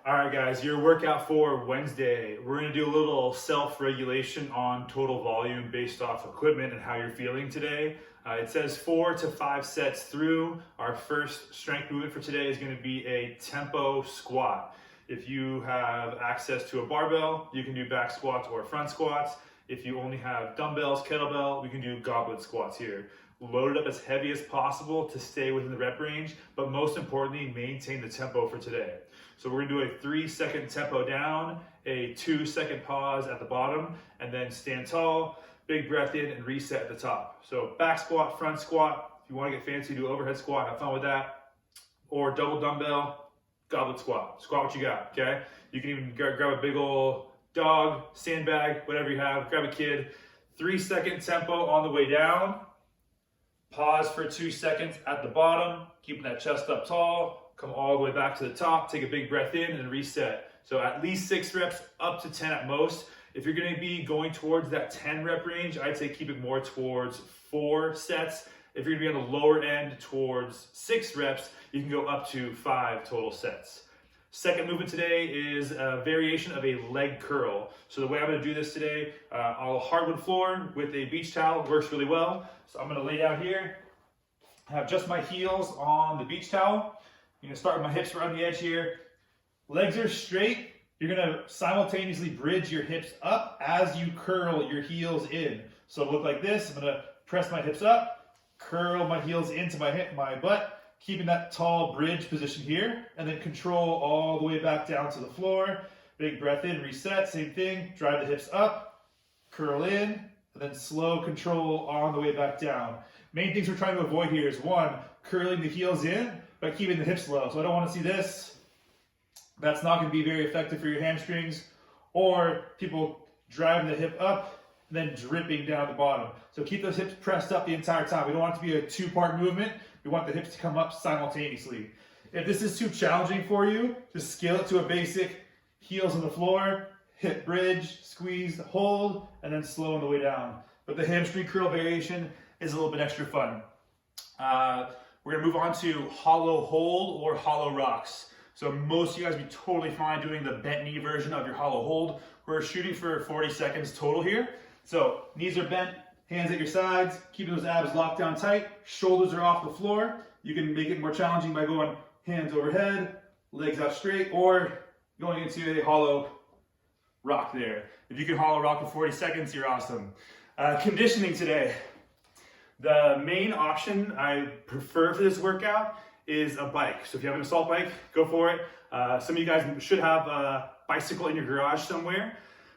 All right, guys, your workout for Wednesday. We're gonna do a little self-regulation on total volume based off equipment and how you're feeling today. It says 4 to 5 sets through. Our first strength movement for today is gonna be a tempo squat. If you have access to a barbell, you can do back squats or front squats. If you only have dumbbells, kettlebell, we can do goblet squats here. Load it up as heavy as possible to stay within the rep range, but most importantly, maintain the tempo for today. So we're gonna do a 3-second tempo down, a 2-second pause at the bottom, and then stand tall, big breath in, and reset at the top. So back squat, front squat. If you wanna get fancy, do overhead squat, have fun with that. Or double dumbbell, goblet squat. Squat what you got, okay? You can even grab a big old dog, sandbag, whatever you have, grab a kid. 3-second tempo on the way down. Pause for 2 seconds at the bottom, keeping that chest up tall. Come all the way back to the top, take a big breath in and reset. So at least 6 reps, up to 10 at most. If you're gonna be going towards that 10 rep range, I'd say keep it more towards 4 sets. If you're gonna be on the lower end towards 6 reps, you can go up to 5 total sets. Second movement today is a variation of a leg curl. So the way I'm gonna do this today, on a hardwood floor with a beach towel works really well. So I'm gonna lay down here, have just my heels on the beach towel. I'm gonna start with my hips around the edge here. Legs are straight. You're gonna simultaneously bridge your hips up as you curl your heels in. So look like this. I'm gonna press my hips up, curl my heels into my butt, keeping that tall bridge position here, and then control all the way back down to the floor. Big breath in, reset, same thing. Drive the hips up, curl in, and then slow control on the way back down. Main things we're trying to avoid here is 1, curling the heels in, but keeping the hips low. So I don't want to see this. That's not going to be very effective for your hamstrings. Or people driving the hip up and then dripping down the bottom. So keep those hips pressed up the entire time. We don't want it to be a 2-part movement. We want the hips to come up simultaneously. If this is too challenging for you, just scale it to a basic heels on the floor, hip bridge, squeeze, hold, and then slow on the way down. But the hamstring curl variation is a little bit extra fun. We're gonna move on to hollow hold or hollow rocks. So most of you guys be totally fine doing the bent knee version of your hollow hold. We're shooting for 40 seconds total here. So knees are bent, hands at your sides, keeping those abs locked down tight, shoulders are off the floor. You can make it more challenging by going hands overhead, legs out straight, or going into a hollow rock there. If you can hollow rock for 40 seconds, you're awesome. Conditioning today. The main option I prefer for this workout is a bike. So if you have an assault bike, go for it. Some of you guys should have a bicycle in your garage somewhere.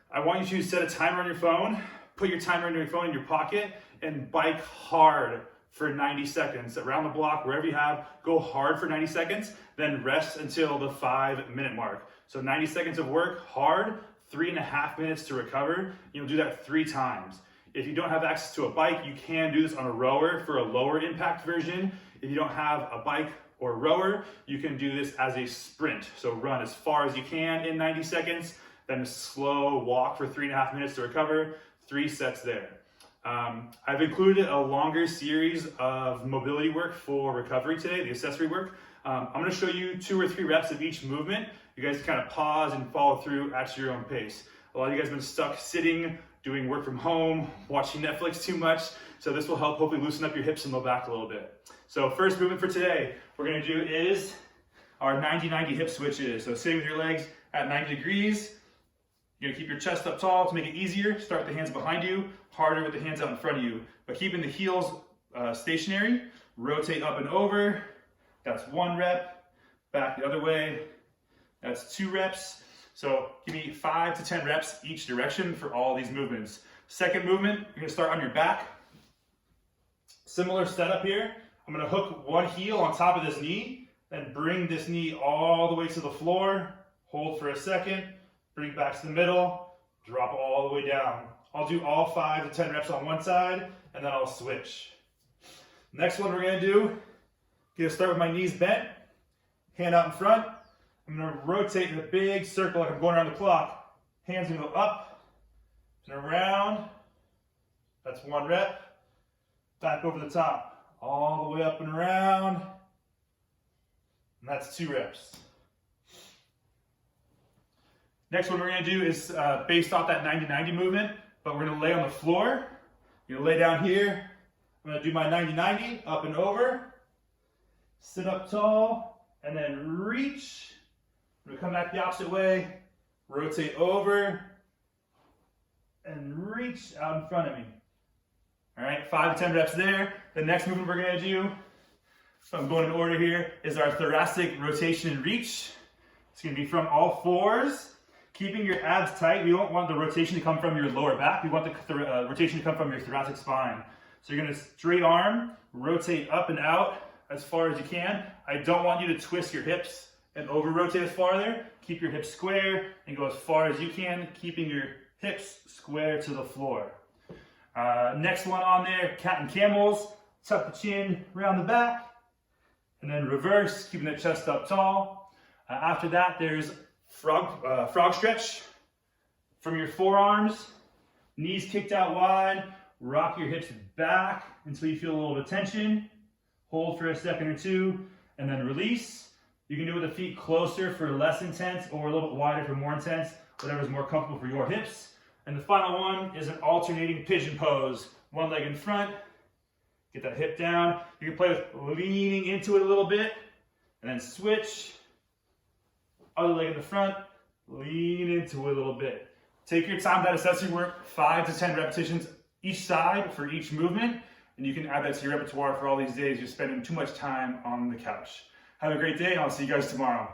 I want you to set a timer on your phone, put your timer on your phone in your pocket, and bike hard for 90 seconds. Around the block, wherever you have, go hard for 90 seconds, then rest until the 5-minute mark. So 90 seconds of work, hard, 3.5 minutes to recover. You'll do that 3 times. If you don't have access to a bike, you can do this on a rower for a lower impact version. If you don't have a bike or a rower, you can do this as a sprint. So run as far as you can in 90 seconds, then slow walk for 3.5 minutes to recover, 3 sets there. I've included a longer series of mobility work for recovery today, the accessory work. I'm gonna show you 2 or 3 reps of each movement. You guys kind of pause and follow through at your own pace. A lot of you guys have been stuck sitting, doing work from home, watching Netflix too much. So this will help hopefully loosen up your hips and low back a little bit. So first movement for today, we're gonna do is our 90-90 hip switches. So sitting with your legs at 90 degrees. You're gonna keep your chest up tall to make it easier. Start with the hands behind you, harder with the hands out in front of you. But keeping the heels stationary, rotate up and over. That's 1 rep, back the other way. That's 2 reps. So give me 5 to 10 reps each direction for all these movements. Second movement, you're gonna start on your back. Similar setup here. I'm gonna hook one heel on top of this knee, then bring this knee all the way to the floor, hold for a second, bring back to the middle, drop all the way down. I'll do all 5 to 10 reps on one side, and then I'll switch. Next one we're gonna do, gonna start with my knees bent, hand out in front. I'm gonna rotate in a big circle like I'm going around the clock. Hands gonna go up and around. That's 1 rep. Back over the top, all the way up and around. And that's 2 reps. Next one we're gonna do is based off that 90-90 movement, but we're gonna lay on the floor. You're gonna lay down here. I'm gonna do my 90-90, up and over. Sit up tall, and then reach. I'm gonna come back the opposite way, rotate over, and reach out in front of me. All right, 5 to 10 reps there. The next movement we're gonna do, so I'm going in order here, is our thoracic rotation and reach. It's gonna be from all fours, keeping your abs tight. We don't want the rotation to come from your lower back. We want the rotation to come from your thoracic spine. So you're gonna straight arm, rotate up and out as far as you can. I don't want you to twist your hips and over rotate as farther. Keep your hips square and go as far as you can, keeping your hips square to the floor. Next one on there, cat and camels. Tuck the chin around the back, and then reverse, keeping the chest up tall. After that, there's frog stretch from your forearms, knees kicked out wide, rock your hips back until you feel a little bit of tension. Hold for a second or two, and then release. You can do it with the feet closer for less intense or a little bit wider for more intense, whatever's more comfortable for your hips. And the final one is an alternating pigeon pose. One leg in front, get that hip down. You can play with leaning into it a little bit, and then switch. Other leg in the front, lean into it a little bit. Take your time, that accessory work, 5 to 10 repetitions each side for each movement, and you can add that to your repertoire for all these days you're spending too much time on the couch. Have a great day, and I'll see you guys tomorrow.